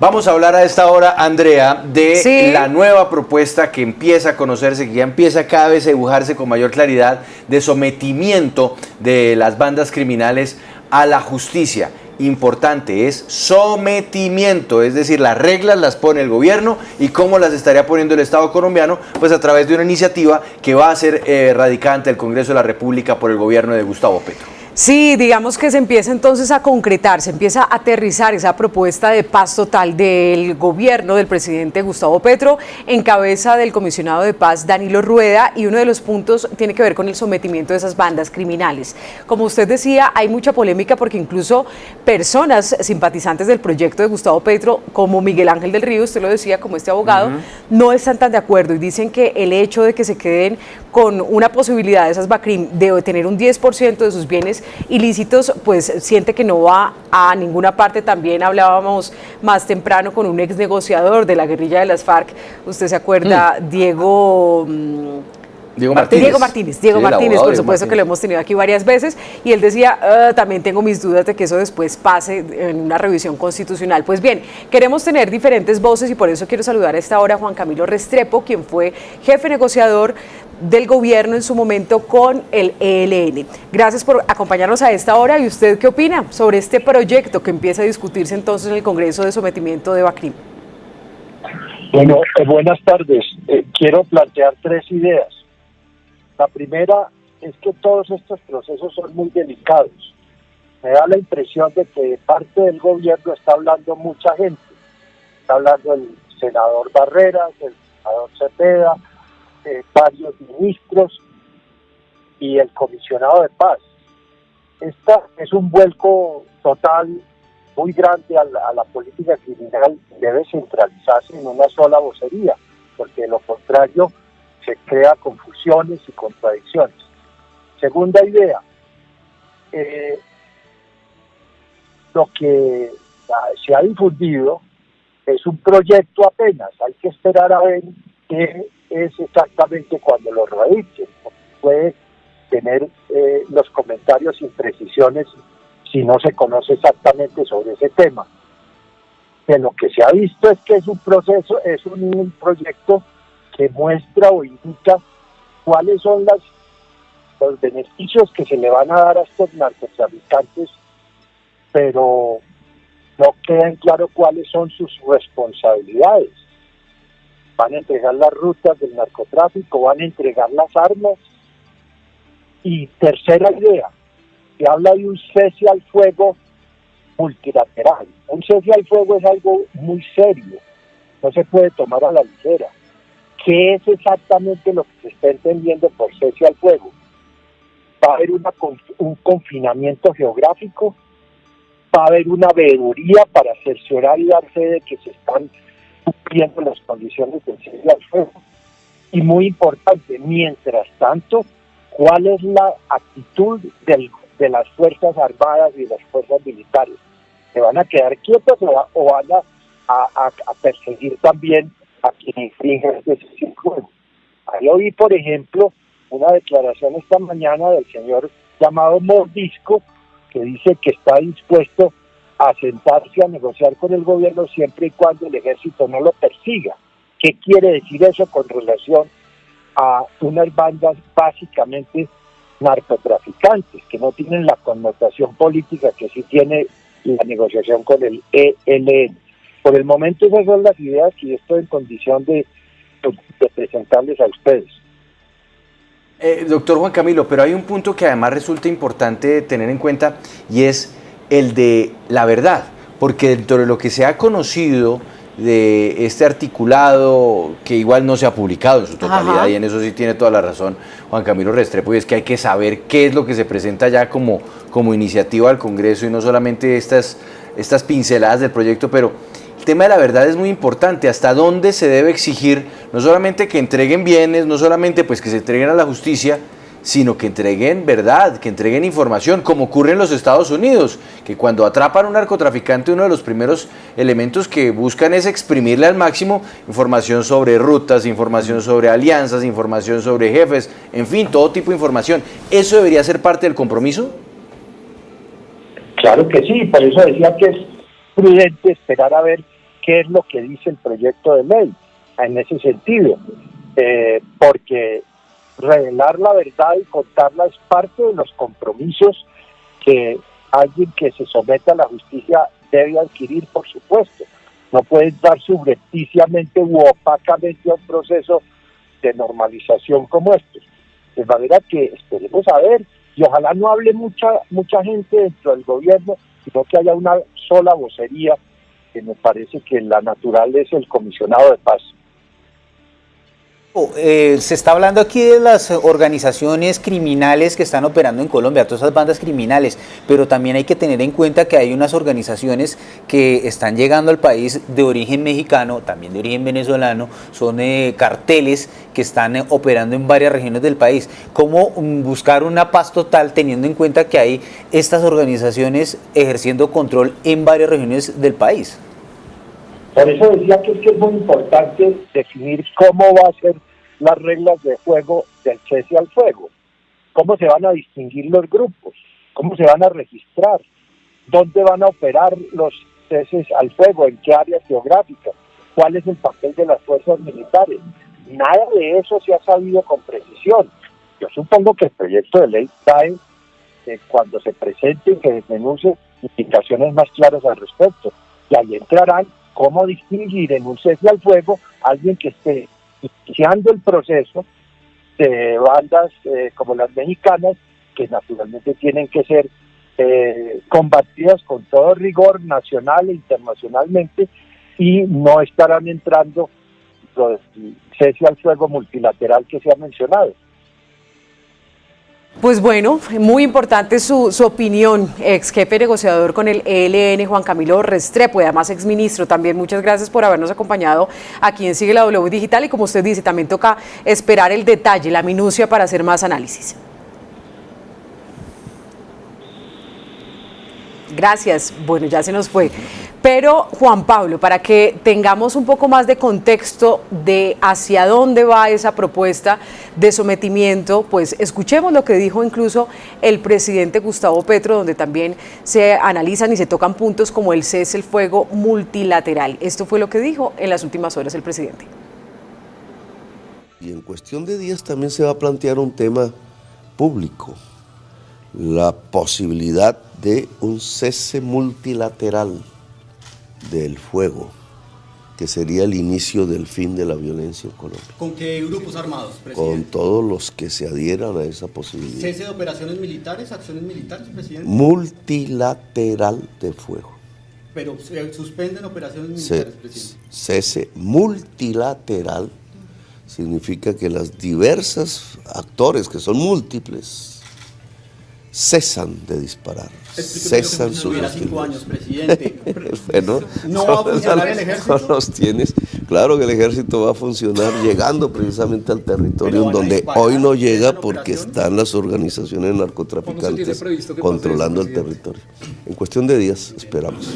Vamos a hablar a esta hora, Andrea, de Sí. la nueva propuesta que empieza a conocerse, que ya empieza cada vez a dibujarse con mayor claridad, de sometimiento de las bandas criminales a la justicia. Importante, es sometimiento, es decir, las reglas las pone el gobierno y cómo las estaría poniendo el Estado colombiano, pues a través de una iniciativa que va a ser radicada ante el Congreso de la República por el gobierno de Gustavo Petro. Sí, digamos que se empieza entonces a concretar, se empieza a aterrizar esa propuesta de paz total del gobierno del presidente Gustavo Petro en cabeza del comisionado de paz Danilo Rueda, y uno de los puntos tiene que ver con el sometimiento de esas bandas criminales. Como usted decía, hay mucha polémica porque incluso personas simpatizantes del proyecto de Gustavo Petro, como Miguel Ángel del Río, usted lo decía, como este abogado, no están tan de acuerdo y dicen que el hecho de que se queden con una posibilidad de esas BACRIM de tener un 10% de sus bienes ilícitos, pues siente que no va a ninguna parte. También hablábamos más temprano con un ex negociador de la guerrilla de las FARC, usted se acuerda, Diego Martínez, por supuesto, que lo hemos tenido aquí varias veces, y él decía, también tengo mis dudas de que eso después pase en una revisión constitucional. Pues bien, queremos tener diferentes voces y por eso quiero saludar a esta hora a Juan Camilo Restrepo, quien fue jefe negociador del gobierno en su momento con el ELN. Gracias por acompañarnos a esta hora. ¿Y usted qué opina sobre este proyecto que empieza a discutirse entonces en el Congreso de sometimiento de BACRIM? Bueno, buenas tardes. Quiero plantear tres ideas. La primera es que todos estos procesos son muy delicados. Me da la impresión de que de parte del gobierno está hablando mucha gente. Está hablando el senador Barreras, el senador Cepeda, varios ministros y el comisionado de paz. Esta es un vuelco total muy grande a la política criminal. Debe centralizarse en una sola vocería, porque de lo contrario se crea confusiones y contradicciones. Segunda idea, lo que se ha difundido es un proyecto apenas, hay que esperar a ver qué es exactamente cuando lo radiquen. Puede tener los comentarios imprecisiones si no se conoce exactamente sobre ese tema. De lo que se ha visto es que es un proceso, es un proyecto que muestra o indica cuáles son los beneficios que se le van a dar a estos narcotraficantes, pero no queda en claro cuáles son sus responsabilidades. Van a entregar las rutas del narcotráfico, van a entregar las armas. Y tercera idea, se habla de un cese al fuego multilateral. Un cese al fuego es algo muy serio, no se puede tomar a la ligera. ¿Qué es exactamente lo que se está entendiendo por cese al fuego? ¿Va a haber un confinamiento geográfico? ¿Va a haber una veeduría para cerciorar y dar fe de que se están cumpliendo las condiciones del cese al fuego? Y muy importante, mientras tanto, ¿cuál es la actitud de las Fuerzas Armadas y de las Fuerzas Militares? ¿Se van a quedar quietos o van a perseguir también a quien infringe este cese al fuego? Ahí oí, por ejemplo, una declaración esta mañana del señor llamado Mordisco, que dice que está dispuesto a sentarse a negociar con el gobierno siempre y cuando el ejército no lo persiga. ¿Qué quiere decir eso con relación a unas bandas básicamente narcotraficantes, que no tienen la connotación política que sí tiene la negociación con el ELN? Por el momento esas son las ideas que yo estoy en condición de presentarles a ustedes. Doctor Juan Camilo, pero hay un punto que además resulta importante tener en cuenta, y es el de la verdad, porque dentro de lo que se ha conocido de este articulado, que igual no se ha publicado en su totalidad, y en eso sí tiene toda la razón Juan Camilo Restrepo, y es que hay que saber qué es lo que se presenta ya como iniciativa al Congreso, y no solamente estas pinceladas del proyecto, pero el tema de la verdad es muy importante. ¿Hasta dónde se debe exigir no solamente que entreguen bienes, no solamente pues que se entreguen a la justicia, sino que entreguen verdad, que entreguen información, como ocurre en los Estados Unidos, que cuando atrapan a un narcotraficante, uno de los primeros elementos que buscan es exprimirle al máximo información sobre rutas, información sobre alianzas, información sobre jefes, en fin, todo tipo de información? ¿Eso debería ser parte del compromiso? Claro que sí, por eso decía que es prudente esperar a ver qué es lo que dice el proyecto de ley en ese sentido, porque revelar la verdad y contarla es parte de los compromisos que alguien que se someta a la justicia debe adquirir, por supuesto. No puedes dar subrepticiamente u opacamente a un proceso de normalización como este. De manera que esperemos a ver, y ojalá no hable mucha gente dentro del gobierno, sino que haya una sola vocería, que me parece que la natural es el comisionado de paz. Se está hablando aquí de las organizaciones criminales que están operando en Colombia, todas esas bandas criminales, pero también hay que tener en cuenta que hay unas organizaciones que están llegando al país de origen mexicano, también de origen venezolano, son carteles que están operando en varias regiones del país. ¿Cómo buscar una paz total teniendo en cuenta que hay estas organizaciones ejerciendo control en varias regiones del país? Por eso decía que es muy importante definir cómo va a ser las reglas de juego del cese al fuego, cómo se van a distinguir los grupos, cómo se van a registrar, dónde van a operar los ceses al fuego, en qué áreas geográficas, cuál es el papel de las fuerzas militares. Nada de eso se ha sabido con precisión. Yo supongo que el proyecto de ley trae, cuando se presente y que denuncie, indicaciones más claras al respecto, y ahí entrarán cómo distinguir en un cese al fuego a alguien que esté iniciando el proceso de bandas como las mexicanas, que naturalmente tienen que ser combatidas con todo rigor nacional e internacionalmente, y no estarán entrando los cese al fuego multilateral que se ha mencionado. Pues bueno, muy importante su opinión, ex jefe negociador con el ELN, Juan Camilo Restrepo, y además ex ministro también. Muchas gracias por habernos acompañado aquí en Sigue la W Digital, y como usted dice, también toca esperar el detalle, la minucia para hacer más análisis. Gracias. Bueno, ya se nos fue. Pero, Juan Pablo, para que tengamos un poco más de contexto de hacia dónde va esa propuesta de sometimiento, pues escuchemos lo que dijo incluso el presidente Gustavo Petro, donde también se analizan y se tocan puntos como el cese el fuego multilateral. Esto fue lo que dijo en las últimas horas el presidente. Y en cuestión de días también se va a plantear un tema público, la posibilidad de un cese multilateral del fuego, que sería el inicio del fin de la violencia en Colombia. ¿Con qué grupos armados, presidente? Con todos los que se adhieran a esa posibilidad. ¿Cese de operaciones militares, acciones militares, presidente? Multilateral de fuego. Pero suspenden operaciones militares, presidente. Cese multilateral significa que las diversas actores, que son múltiples, cesan de disparar, cesan sus hostilidades. 5 años, presidente. Bueno, ¿No va a funcionar el ejército? los tienes. Claro que el ejército va a funcionar llegando precisamente al territorio donde hoy no llega porque están las organizaciones narcotraficantes controlando el territorio. En cuestión de días esperamos.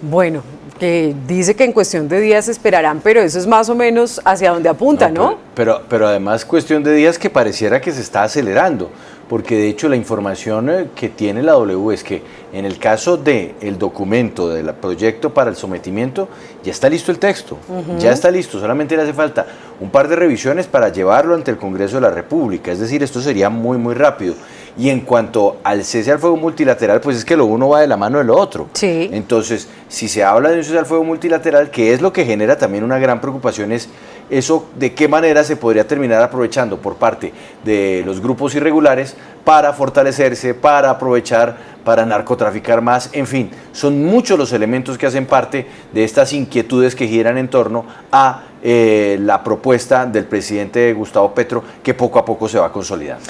Bueno, que dice que en cuestión de días esperarán, pero eso es más o menos hacia donde apunta, ¿no? Pero además cuestión de días que pareciera que se está acelerando, porque de hecho la información que tiene la W es que en el caso del documento, del proyecto para el sometimiento, ya está listo el texto, ya está listo, solamente le hace falta un par de revisiones para llevarlo ante el Congreso de la República, es decir, esto sería muy, muy rápido. Y en cuanto al cese al fuego multilateral, pues es que lo uno va de la mano de lo otro. Sí. Entonces, si se habla de un cese al fuego multilateral, que es lo que genera también una gran preocupación, es eso de qué manera se podría terminar aprovechando por parte de los grupos irregulares para fortalecerse, para aprovechar, para narcotraficar más, en fin, son muchos los elementos que hacen parte de estas inquietudes que giran en torno a la propuesta del presidente Gustavo Petro, que poco a poco se va consolidando.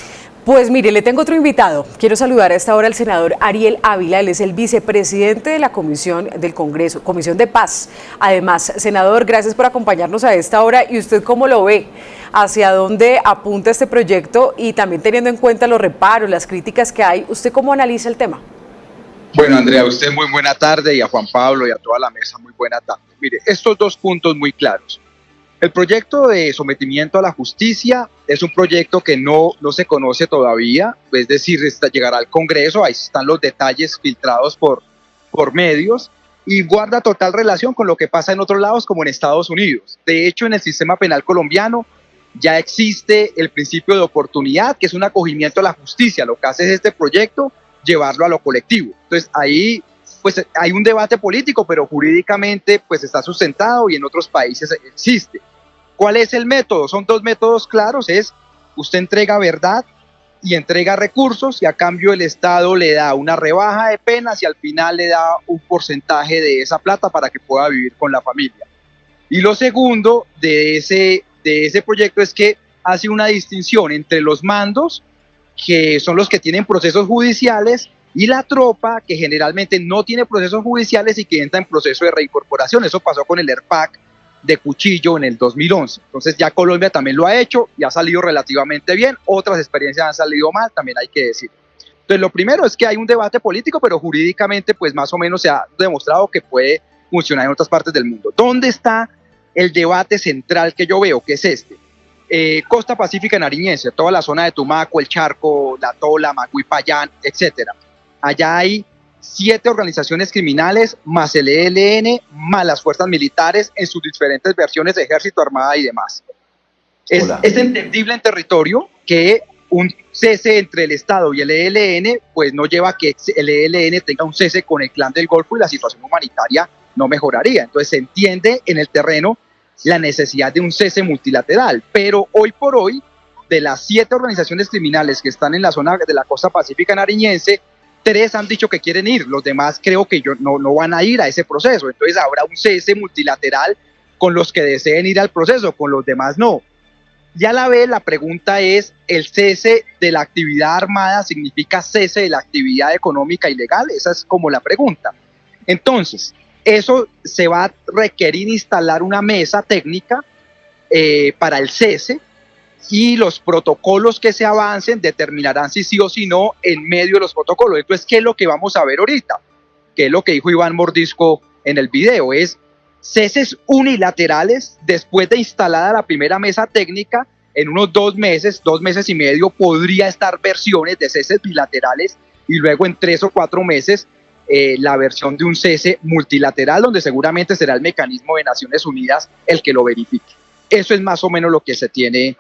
Pues mire, le tengo otro invitado. Quiero saludar a esta hora al senador Ariel Ávila, él es el vicepresidente de la Comisión del Congreso, Comisión de Paz. Además, senador, gracias por acompañarnos a esta hora. ¿Y usted cómo lo ve? ¿Hacia dónde apunta este proyecto? Y también teniendo en cuenta los reparos, las críticas que hay, ¿usted cómo analiza el tema? Bueno, Andrea, a usted muy buena tarde, y a Juan Pablo y a toda la mesa muy buena tarde. Mire, estos dos puntos muy claros. El proyecto de sometimiento a la justicia es un proyecto que no se conoce todavía, es decir, llegará al Congreso, ahí están los detalles filtrados por medios, y guarda total relación con lo que pasa en otros lados como en Estados Unidos. De hecho, en el sistema penal colombiano ya existe el principio de oportunidad, que es un acogimiento a la justicia. Lo que hace es este proyecto llevarlo a lo colectivo. Entonces ahí pues hay un debate político, pero jurídicamente pues está sustentado y en otros países existe. ¿Cuál es el método? Son dos métodos claros, es usted entrega verdad y entrega recursos y a cambio el Estado le da una rebaja de penas y al final le da un porcentaje de esa plata para que pueda vivir con la familia. Y lo segundo de ese proyecto es que hace una distinción entre los mandos, que son los que tienen procesos judiciales, y la tropa, que generalmente no tiene procesos judiciales y que entra en proceso de reincorporación. Eso pasó con el ERPAC de Cuchillo en el 2011. Entonces ya Colombia también lo ha hecho y ha salido relativamente bien. Otras experiencias han salido mal, también hay que decir. Entonces lo primero es que hay un debate político, pero jurídicamente pues más o menos se ha demostrado que puede funcionar en otras partes del mundo. ¿Dónde está el debate central que yo veo? Que es este. Costa Pacífica Nariñense, toda la zona de Tumaco, el Charco, La Tola, Magui, Payán, etcétera. Allá hay 7 organizaciones criminales, más el ELN, más las fuerzas militares en sus diferentes versiones, ejército, armada y demás. Es entendible en territorio que un cese entre el Estado y el ELN, pues no lleva a que el ELN tenga un cese con el Clan del Golfo y la situación humanitaria no mejoraría. Entonces se entiende en el terreno la necesidad de un cese multilateral, pero hoy por hoy, de las 7 organizaciones criminales que están en la zona de la costa pacífica nariñense, 3 han dicho que quieren ir, los demás creo que no van a ir a ese proceso. Entonces habrá un cese multilateral con los que deseen ir al proceso, con los demás no. Ya la vez la pregunta es, ¿el cese de la actividad armada significa cese de la actividad económica y legal? Esa es como la pregunta. Entonces, eso se va a requerir instalar una mesa técnica para el cese, y los protocolos que se avancen determinarán si sí o si no en medio de los protocolos. Entonces, ¿qué es lo que vamos a ver ahorita? Que es lo que dijo Iván Mordisco en el video, es ceses unilaterales después de instalada la primera mesa técnica. En unos 2 meses y medio, podría estar versiones de ceses bilaterales y luego en 3 o 4 meses la versión de un cese multilateral, donde seguramente será el mecanismo de Naciones Unidas el que lo verifique. Eso es más o menos lo que se tiene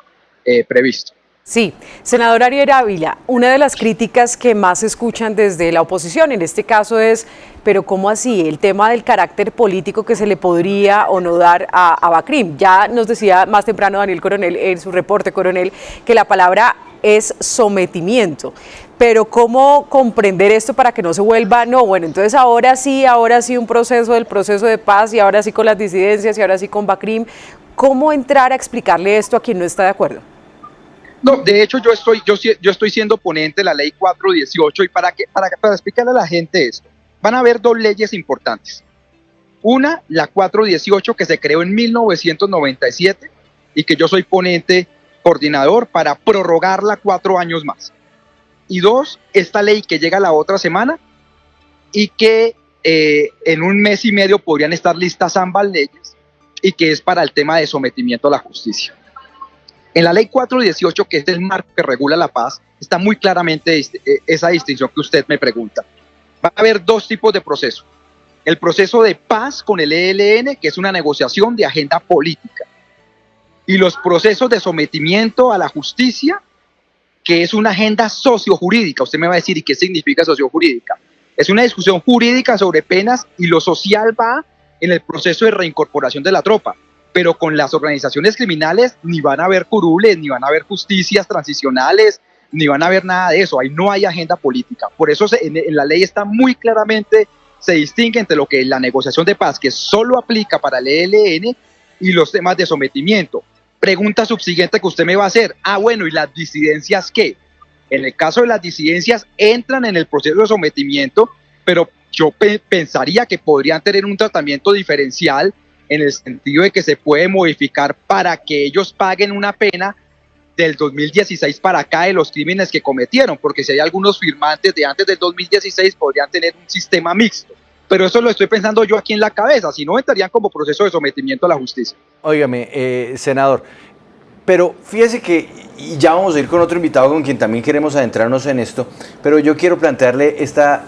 previsto. Sí, senador Ariel Ávila, una de las críticas que más se escuchan desde la oposición en este caso es, pero ¿cómo así? El tema del carácter político que se le podría o no dar a Bacrim. Ya nos decía más temprano Daniel Coronel en su reporte, Coronel, que la palabra es sometimiento. Pero ¿cómo comprender esto para que no se vuelva, no, bueno, entonces ahora sí un proceso del proceso de paz y ahora sí con las disidencias y ahora sí con Bacrim? ¿Cómo entrar a explicarle esto a quien no está de acuerdo? No, de hecho yo estoy siendo ponente de la ley 418 y para explicarle a la gente esto, van a haber 2 leyes importantes. Una, la 418, que se creó en 1997 y que yo soy ponente coordinador para prorrogarla 4 años más. Y 2, esta ley que llega la otra semana y que en 1 mes y medio podrían estar listas ambas leyes, y que es para el tema de sometimiento a la justicia. En la ley 418, que es el marco que regula la paz, está muy claramente esa distinción que usted me pregunta. Va a haber 2 tipos de proceso. El proceso de paz con el ELN, que es una negociación de agenda política, y los procesos de sometimiento a la justicia, que es una agenda sociojurídica. Usted me va a decir, ¿y qué significa sociojurídica? Es una discusión jurídica sobre penas, y lo social va en el proceso de reincorporación de la tropa, pero con las organizaciones criminales ni van a haber curules, ni van a haber justicias transicionales, ni van a haber nada de eso. Ahí no hay agenda política. Por eso en la ley está muy claramente, se distingue entre lo que es la negociación de paz, que solo aplica para el ELN, y los temas de sometimiento. Pregunta subsiguiente que usted me va a hacer, bueno, ¿y las disidencias qué? En el caso de las disidencias entran en el proceso de sometimiento, pero yo pensaría que podrían tener un tratamiento diferencial en el sentido de que se puede modificar para que ellos paguen una pena del 2016 para acá de los crímenes que cometieron, porque si hay algunos firmantes de antes del 2016 podrían tener un sistema mixto. Pero eso lo estoy pensando yo aquí en la cabeza, si no entrarían como proceso de sometimiento a la justicia. Óigame, senador, pero fíjese que, y ya vamos a ir con otro invitado con quien también queremos adentrarnos en esto, pero yo quiero plantearle esta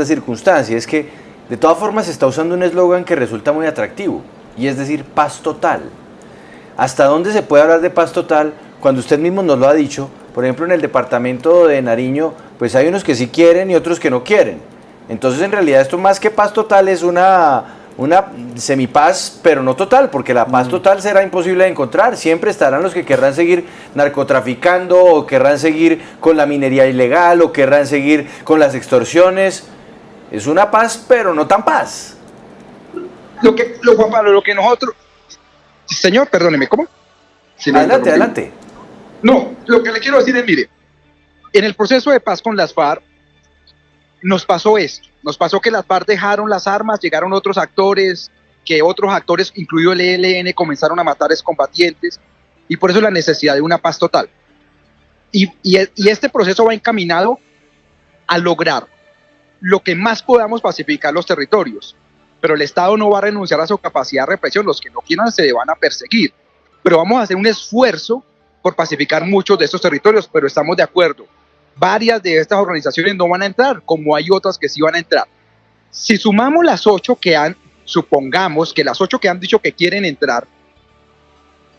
circunstancia, es que De todas formas, se está usando un eslogan que resulta muy atractivo, y es decir, paz total. ¿Hasta dónde se puede hablar de paz total cuando usted mismo nos lo ha dicho? Por ejemplo, en el departamento de Nariño, pues hay unos que sí quieren y otros que no quieren. Entonces, en realidad, esto más que paz total es una semipaz, pero no total, porque la paz total será imposible de encontrar. Siempre estarán los que querrán seguir narcotraficando, o querrán seguir con la minería ilegal, o querrán seguir con las extorsiones. Es una paz, pero no tan paz. Juan Pablo, lo que nosotros... Señor, perdóneme, ¿cómo? Adelante, adelante. No, lo que le quiero decir es, mire, en el proceso de paz con las FARC, nos pasó esto, nos pasó que las FARC dejaron las armas, llegaron otros actores, que otros actores, incluido el ELN, comenzaron a matar excombatientes, y por eso la necesidad de una paz total. Y este proceso va encaminado a lograr lo que más podamos pacificar los territorios, pero el Estado no va a renunciar a su capacidad de represión, los que no quieran se van a perseguir, pero vamos a hacer un esfuerzo por pacificar muchos de estos territorios, pero estamos de acuerdo. Varias de estas organizaciones no van a entrar, como hay otras que sí van a entrar. Si sumamos las 8 que supongamos que las 8 que han dicho que quieren entrar,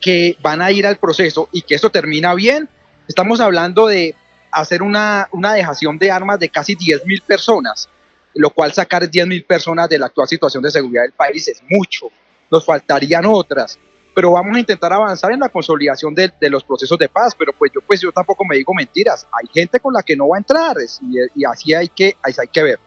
que van a ir al proceso y que esto termina bien, estamos hablando de hacer una dejación de armas de casi 10.000 personas, lo cual sacar 10.000 personas de la actual situación de seguridad del país es mucho. Nos faltarían otras, pero vamos a intentar avanzar en la consolidación de los procesos de paz, pero yo tampoco me digo mentiras, hay gente con la que no va a entrar, y así hay que ver.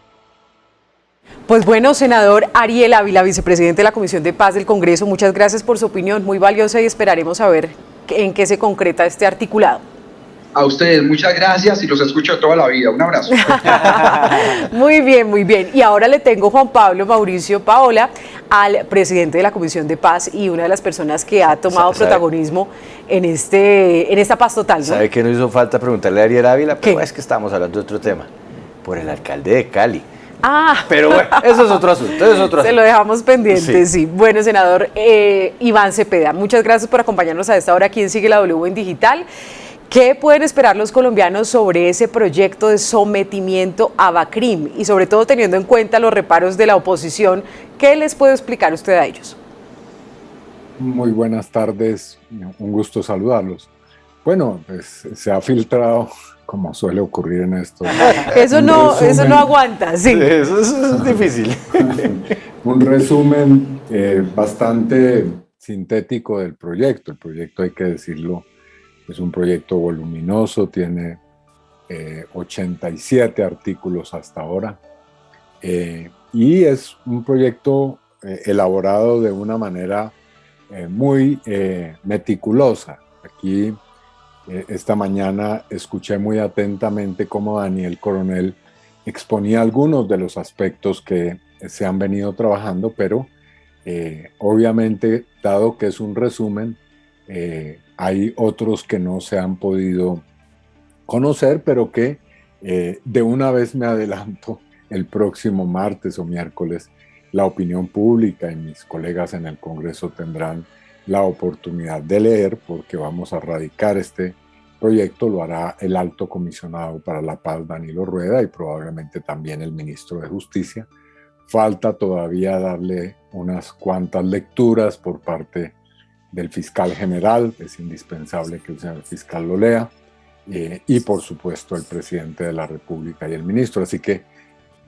Pues bueno, senador Ariel Ávila, vicepresidente de la Comisión de Paz del Congreso, muchas gracias por su opinión, muy valiosa, y esperaremos a ver en qué se concreta este articulado. A ustedes, muchas gracias, y los escucho toda la vida. Un abrazo. Muy bien, muy bien. Y ahora le tengo Juan Pablo Mauricio Paola, al presidente de la Comisión de Paz y una de las personas que ha tomado protagonismo en esta paz total, ¿no? ¿Sabe que no hizo falta preguntarle a Ariel Ávila? Pero ¿Qué? es que estamos hablando de otro tema. Por el alcalde de Cali. Ah, Pero bueno, eso es otro asunto, Se lo dejamos pendiente, Sí. sí. Bueno, senador Iván Cepeda, muchas gracias por acompañarnos a esta hora aquí en Sigue la W en Digital. ¿Qué pueden esperar los colombianos sobre ese proyecto de sometimiento a BACRIM? Y sobre todo teniendo en cuenta los reparos de la oposición, ¿qué les puede explicar usted a ellos? Muy buenas tardes, un gusto saludarlos. Bueno, pues se ha filtrado, como suele ocurrir en esto. Eso no aguanta, sí. Eso es difícil. Un resumen bastante sintético del proyecto. El proyecto, hay que decirlo, es un proyecto voluminoso, tiene 87 artículos hasta ahora, y es un proyecto elaborado de una manera muy meticulosa. Aquí esta mañana escuché muy atentamente cómo Daniel Coronel exponía algunos de los aspectos que se han venido trabajando, pero obviamente, dado que es un resumen, hay otros que no se han podido conocer, pero que de una vez me adelanto, el próximo martes o miércoles, la opinión pública y mis colegas en el Congreso tendrán la oportunidad de leer, porque vamos a radicar este proyecto, lo hará el Alto Comisionado para la Paz, Danilo Rueda, y probablemente también el Ministro de Justicia. Falta todavía darle unas cuantas lecturas por parte del fiscal general, es indispensable que el señor fiscal lo lea, y por supuesto el presidente de la República y el ministro. Así que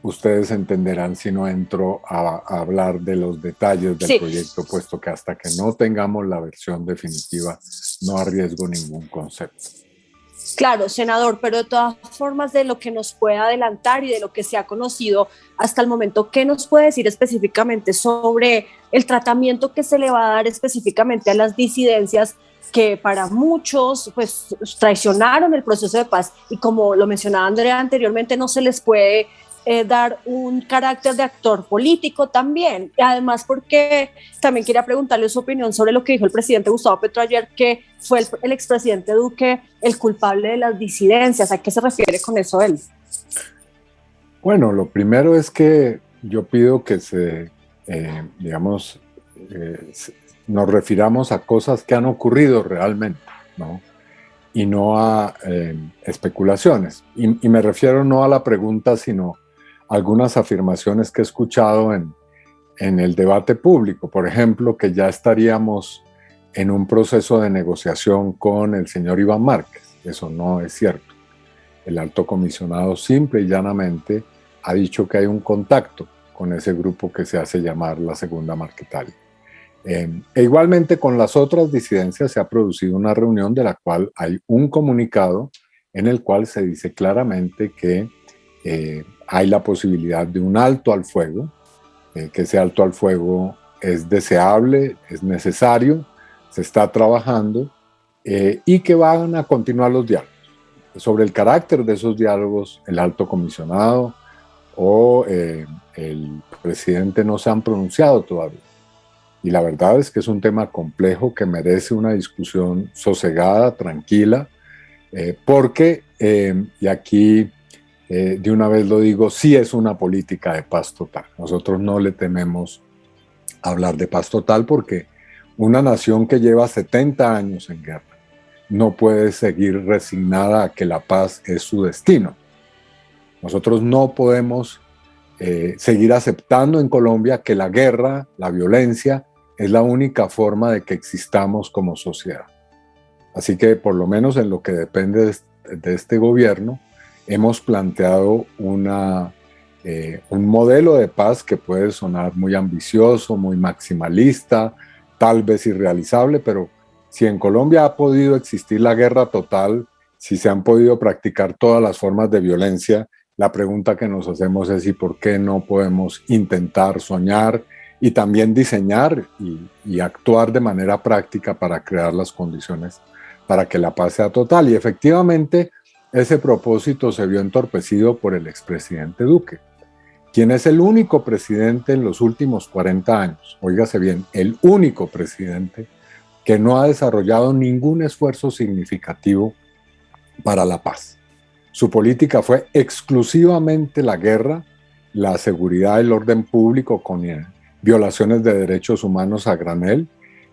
ustedes entenderán si no entro a hablar de los detalles del proyecto, puesto que hasta que no tengamos la versión definitiva no arriesgo ningún concepto. Claro, senador, pero de todas formas, de lo que nos puede adelantar y de lo que se ha conocido hasta el momento, ¿qué nos puede decir específicamente sobre el tratamiento que se le va a dar específicamente a las disidencias que para muchos pues traicionaron el proceso de paz, y como lo mencionaba Andrea anteriormente, no se les puede dar un carácter de actor político también? Y además, porque también quería preguntarle su opinión sobre lo que dijo el presidente Gustavo Petro ayer, que fue el expresidente Duque el culpable de las disidencias. ¿A qué se refiere con eso él? Bueno, lo primero es que yo pido que nos refiramos a cosas que han ocurrido realmente, ¿no? Y no a especulaciones. Y me refiero no a la pregunta, sino algunas afirmaciones que he escuchado en el debate público. Por ejemplo, que ya estaríamos en un proceso de negociación con el señor Iván Márquez. Eso no es cierto. El alto comisionado simple y llanamente ha dicho que hay un contacto con ese grupo que se hace llamar la Segunda Marquetalia. E igualmente con las otras disidencias se ha producido una reunión de la cual hay un comunicado en el cual se dice claramente que hay la posibilidad de un alto al fuego, que ese alto al fuego es deseable, es necesario, se está trabajando y que van a continuar los diálogos. Sobre el carácter de esos diálogos, el alto comisionado o el presidente no se han pronunciado todavía. Y la verdad es que es un tema complejo que merece una discusión sosegada, tranquila, porque, y aquí de una vez lo digo, sí es una política de paz total. Nosotros no le tememos hablar de paz total porque una nación que lleva 70 años en guerra no puede seguir resignada a que la paz es su destino. Nosotros no podemos seguir aceptando en Colombia que la guerra, la violencia, es la única forma de que existamos como sociedad. Así que por lo menos en lo que depende de este gobierno, hemos planteado un modelo de paz que puede sonar muy ambicioso, muy maximalista, tal vez irrealizable, pero si en Colombia ha podido existir la guerra total, si se han podido practicar todas las formas de violencia, la pregunta que nos hacemos es ¿y por qué no podemos intentar soñar y también diseñar y actuar de manera práctica para crear las condiciones para que la paz sea total? Y efectivamente ese propósito se vio entorpecido por el expresidente Duque, quien es el único presidente en los últimos 40 años, óigase bien, el único presidente que no ha desarrollado ningún esfuerzo significativo para la paz. Su política fue exclusivamente la guerra, la seguridad, el orden público con violaciones de derechos humanos a granel,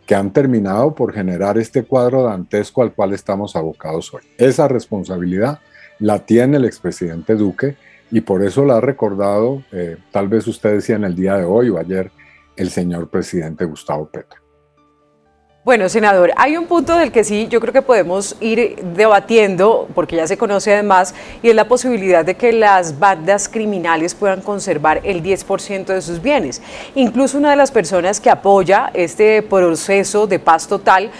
que han terminado por generar este cuadro dantesco al cual estamos abocados hoy. Esa responsabilidad la tiene el expresidente Duque y por eso la ha recordado, tal vez usted decía en el día de hoy o ayer, el señor presidente Gustavo Petro. Bueno, senador, hay un punto del que sí yo creo que podemos ir debatiendo, porque ya se conoce además, y es la posibilidad de que las bandas criminales puedan conservar el 10% de sus bienes. Incluso una de las personas que apoya este proceso de paz total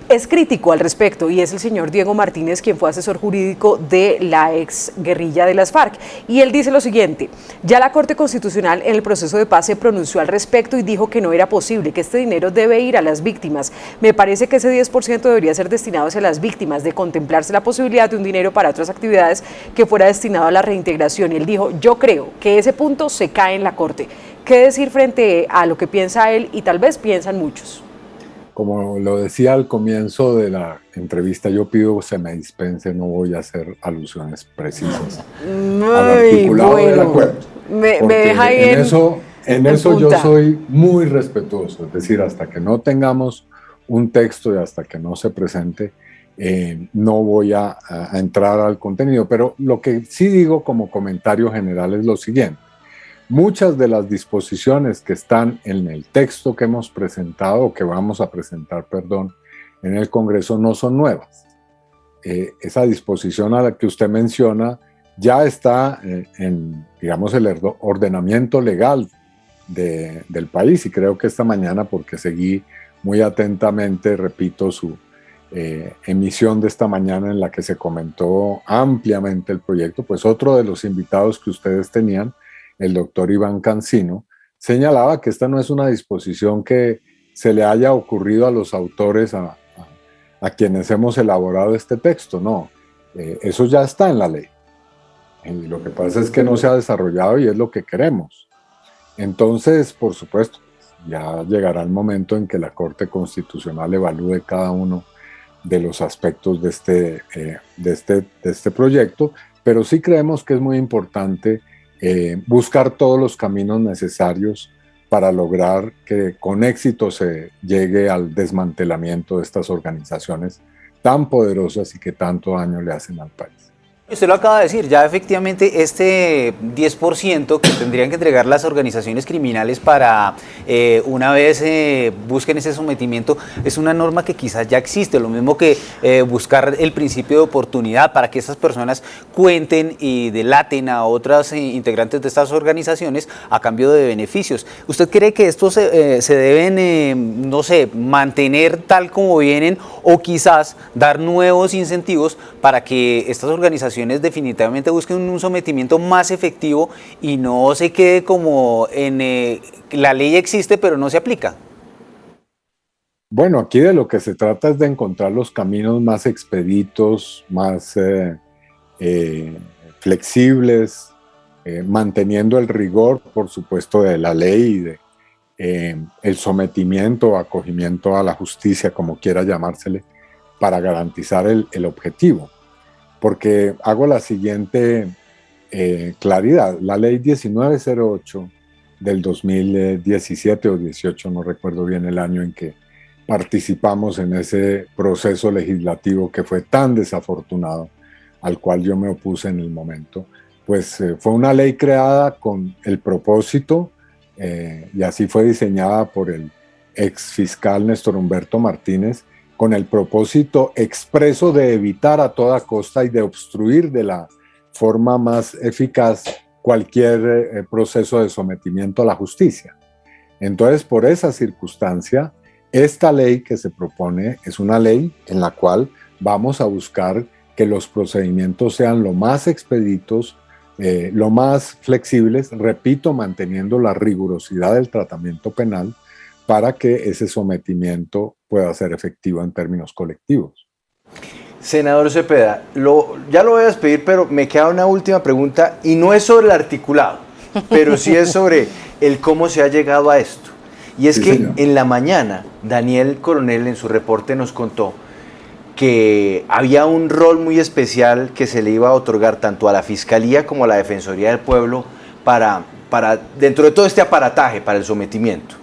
es crítico al respecto y es el señor Diego Martínez, quien fue asesor jurídico de la ex guerrilla de las FARC. Y él dice lo siguiente: ya la Corte Constitucional en el proceso de paz se pronunció al respecto y dijo que no era posible, que este dinero debe ir a las víctimas. Me parece que ese 10% debería ser destinado hacia las víctimas, de contemplarse la posibilidad de un dinero para otras actividades que fuera destinado a la reintegración. Y él dijo, yo creo que ese punto se cae en la Corte. ¿Qué decir frente a lo que piensa él y tal vez piensan muchos? Como lo decía al comienzo de la entrevista, yo pido se me dispense, no voy a hacer alusiones precisas al articulado del acuerdo. Me deja ahí en eso yo soy muy respetuoso, es decir, hasta que no tengamos un texto y hasta que no se presente, no voy a entrar al contenido. Pero lo que sí digo como comentario general es lo siguiente. Muchas de las disposiciones que están en el texto que hemos presentado, o que vamos a presentar, perdón, en el Congreso no son nuevas. Esa disposición a la que usted menciona ya está en, digamos, el ordenamiento legal del país, y creo que esta mañana, porque seguí muy atentamente, repito, su emisión de esta mañana en la que se comentó ampliamente el proyecto, pues otro de los invitados que ustedes tenían, el doctor Iván Cancino, señalaba que esta no es una disposición que se le haya ocurrido a los autores, a quienes hemos elaborado este texto, no, eso ya está en la ley. Y lo que pasa es que no se ha desarrollado y es lo que queremos. Entonces, por supuesto, ya llegará el momento en que la Corte Constitucional evalúe cada uno de los aspectos de este proyecto, pero sí creemos que es muy importante buscar todos los caminos necesarios para lograr que con éxito se llegue al desmantelamiento de estas organizaciones tan poderosas y que tanto daño le hacen al país. Usted lo acaba de decir, ya efectivamente este 10% que tendrían que entregar las organizaciones criminales para una vez busquen ese sometimiento, es una norma que quizás ya existe, lo mismo que buscar el principio de oportunidad para que esas personas cuenten y delaten a otras integrantes de estas organizaciones a cambio de beneficios. ¿Usted cree que estos se deben, no sé, mantener tal como vienen o quizás dar nuevos incentivos para que estas organizaciones definitivamente busquen un sometimiento más efectivo y no se quede como en la ley existe pero no se aplica? Bueno, aquí de lo que se trata es de encontrar los caminos más expeditos, más flexibles, manteniendo el rigor, por supuesto, de la ley y de el sometimiento o acogimiento a la justicia, como quiera llamársele, para garantizar el objetivo. Porque hago la siguiente claridad. La ley 1908 del 2017 o 18, no recuerdo bien el año en que participamos en ese proceso legislativo que fue tan desafortunado, al cual yo me opuse en el momento, pues fue una ley creada con el propósito, y así fue diseñada por el ex fiscal Néstor Humberto Martínez, con el propósito expreso de evitar a toda costa y de obstruir de la forma más eficaz cualquier proceso de sometimiento a la justicia. Entonces, por esa circunstancia, esta ley que se propone es una ley en la cual vamos a buscar que los procedimientos sean lo más expeditos, lo más flexibles, repito, manteniendo la rigurosidad del tratamiento penal, para que ese sometimiento pueda ser efectivo en términos colectivos. Senador Cepeda, ya lo voy a despedir, pero me queda una última pregunta, y no es sobre el articulado, pero sí es sobre el cómo se ha llegado a esto. Y es que señor, en la mañana, Daniel Coronel en su reporte nos contó que había un rol muy especial que se le iba a otorgar tanto a la Fiscalía como a la Defensoría del Pueblo para dentro de todo este aparataje para el sometimiento.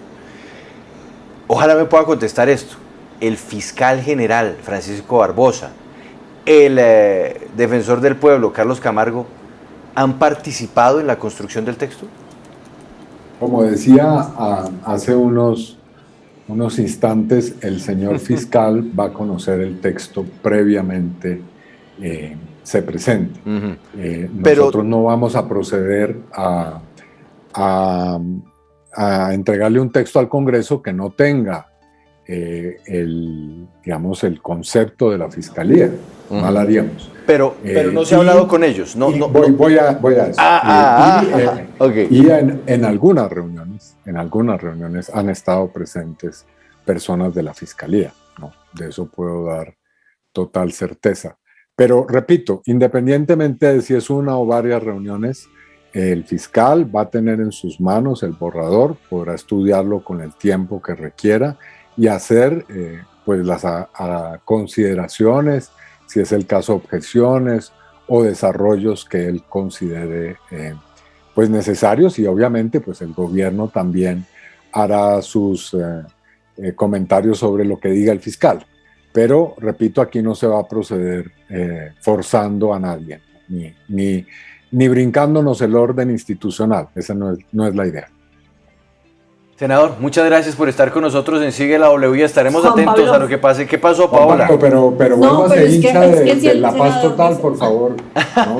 Ojalá me pueda contestar esto. El fiscal general Francisco Barbosa, el defensor del pueblo Carlos Camargo, ¿han participado en la construcción del texto? Como decía hace unos instantes, el señor fiscal va a conocer el texto previamente se presente. Nosotros no vamos a proceder a entregarle un texto al Congreso que no tenga el concepto de la Fiscalía. Mal haríamos. Pero no se ha hablado con ellos. Voy a eso. Okay. Y en algunas reuniones han estado presentes personas de la Fiscalía, ¿no? De eso puedo dar total certeza. Pero repito, independientemente de si es una o varias reuniones, el fiscal va a tener en sus manos el borrador, podrá estudiarlo con el tiempo que requiera y hacer pues las consideraciones, si es el caso, objeciones o desarrollos que él considere pues necesarios, y obviamente pues el gobierno también hará sus comentarios sobre lo que diga el fiscal. Pero repito, aquí no se va a proceder forzando a nadie, ni brincándonos el orden institucional. Esa no es la idea. Senador, muchas gracias por estar con nosotros en Sigue la W y estaremos atentos a lo que pase. ¿Qué pasó, Paola? Pero vuélvase hincha de La Paz Total, por favor.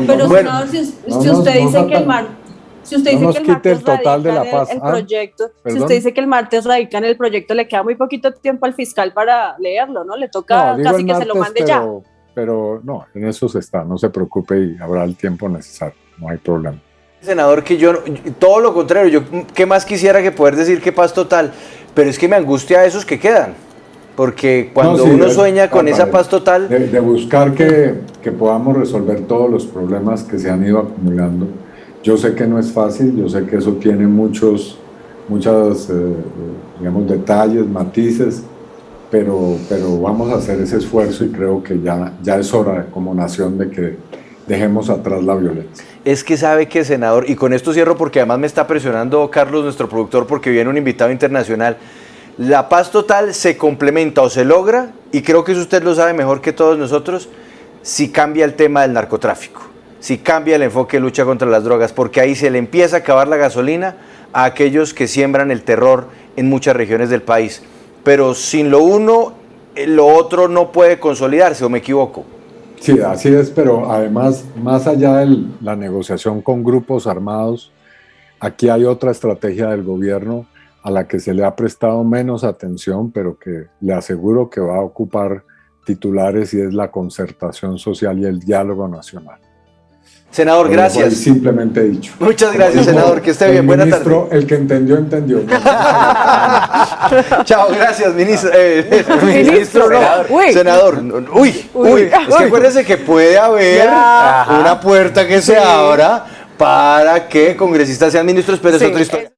Pero senador, si usted dice que el martes... Si usted dice que el martes radica el proyecto, si usted dice que el martes radica en el proyecto, le queda muy poquito tiempo al fiscal para leerlo, ¿no? Le toca casi que se lo mande ya. Pero no, en eso se está, no se preocupe y habrá el tiempo necesario, no hay problema. Senador, que yo, todo lo contrario, yo qué más quisiera que poder decir que paz total, pero es que me angustia a esos que quedan, porque cuando uno sueña con esa paz total... De buscar que podamos resolver todos los problemas que se han ido acumulando. Yo sé que no es fácil, yo sé que eso tiene muchos detalles, matices, pero vamos a hacer ese esfuerzo y creo que ya es hora como nación de que dejemos atrás la violencia. Es que sabe que, senador, y con esto cierro porque además me está presionando Carlos, nuestro productor, porque viene un invitado internacional, la paz total se complementa o se logra, y creo que eso usted lo sabe mejor que todos nosotros, si cambia el tema del narcotráfico. si cambia el enfoque de lucha contra las drogas, porque ahí se le empieza a acabar la gasolina a aquellos que siembran el terror en muchas regiones del país. Pero sin lo uno, lo otro no puede consolidarse, ¿o me equivoco? Sí, así es, pero además, más allá de la negociación con grupos armados, aquí hay otra estrategia del gobierno a la que se le ha prestado menos atención, pero que le aseguro que va a ocupar titulares, y es la concertación social y el diálogo nacional. Senador, gracias. Simplemente dicho. Muchas gracias, senador, que esté bien. Buenas tardes. El que entendió, entendió. Chao, gracias, ministro. Ministro, no. Uy. Senador. Uy. Es que acuérdense que puede haber una puerta que se abra para que congresistas sean ministros, pero es otra historia.